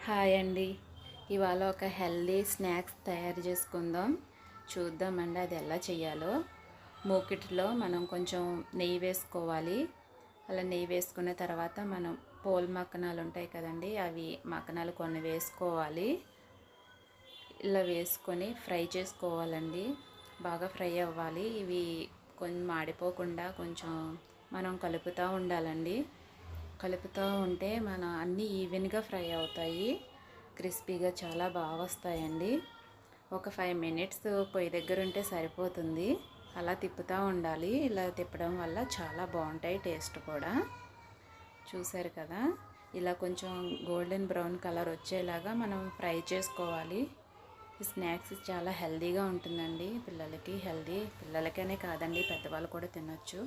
Hi అండి. ఇవాళ ఒక హెల్దీ స్నాక్స్ తయారు చేసుకుందాం. చూద్దామండి అది ఎలా చేయాలో. మూకిటిలో మనం కొంచెం నెయ్యి వేసుకోవాలి. అలా నెయ్యి వేసుకున్న తర్వాత మనం పోల్ మక్కనాలు ఉంటాయి కదండి, అవి మక్కనాలు కొన్ని వేసుకోవాలి. ఇలా వేసుకొని ఫ్రై చేసుకోవాలండి. బాగా ఫ్రై అవ్వాలి. ఇవి కొంచెం మాడిపోకుండా కొంచెం మనం కలుపుతూ ఉండాలండి. కలుపుతూ ఉంటే మన అన్నీ ఈవెన్గా ఫ్రై అవుతాయి. క్రిస్పీగా చాలా బాగా వస్తాయండి. ఒక 5 మినిట్స్ పొయ్యి దగ్గర ఉంటే సరిపోతుంది. అలా తిప్పుతూ ఉండాలి. ఇలా తిప్పడం వల్ల చాలా బాగుంటాయి, టేస్ట్ కూడా. చూసారు కదా, ఇలా కొంచెం గోల్డెన్ బ్రౌన్ కలర్ వచ్చేలాగా మనం ఫ్రై చేసుకోవాలి. ఈ స్నాక్స్ చాలా హెల్తీగా ఉంటుందండి. పిల్లలకి హెల్తీ, పిల్లలకనే కాదండి, పెద్దవాళ్ళు కూడా తినొచ్చు.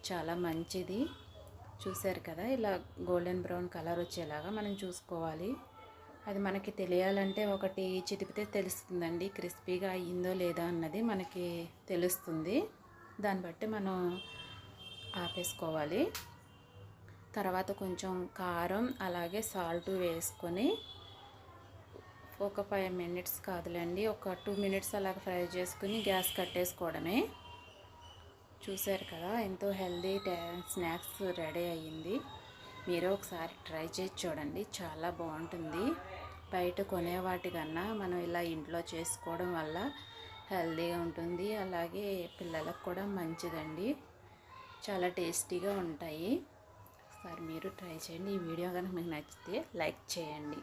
చాలా మంచిది. చూసారు కదా, ఇలా గోల్డెన్ బ్రౌన్ కలర్ వచ్చేలాగా మనం చూసుకోవాలి. అది మనకి తెలియాలంటే ఒకటి చితిపితే తెలుస్తుందండి, క్రిస్పీగా అయ్యిందో లేదా అన్నది మనకి తెలుస్తుంది. దాన్ని బట్టి మనం ఆపేసుకోవాలి. తర్వాత కొంచెం కారం అలాగే సాల్ట్ వేసుకొని ఒక 5 మినిట్స్ కాదులేండి, ఒక 2 మినిట్స్ అలాగ ఫ్రై చేసుకుని గ్యాస్ కట్టేసుకోవడమే. చూసారు కదా, ఎంతో హెల్దీ స్నాక్స్ రెడీ అయ్యింది. మీరు ఒకసారి ట్రై చేసి చూడండి, చాలా బాగుంటుంది. బయట కొనే వాటికన్నా మనం ఇలా ఇంట్లో చేసుకోవడం వల్ల హెల్దీగా ఉంటుంది. అలాగే పిల్లలకు కూడా మంచిదండి. చాలా టేస్టీగా ఉంటాయి. ఒకసారి మీరు ట్రై చేయండి. ఈ వీడియో కనుక మీకు నచ్చితే లైక్ చేయండి.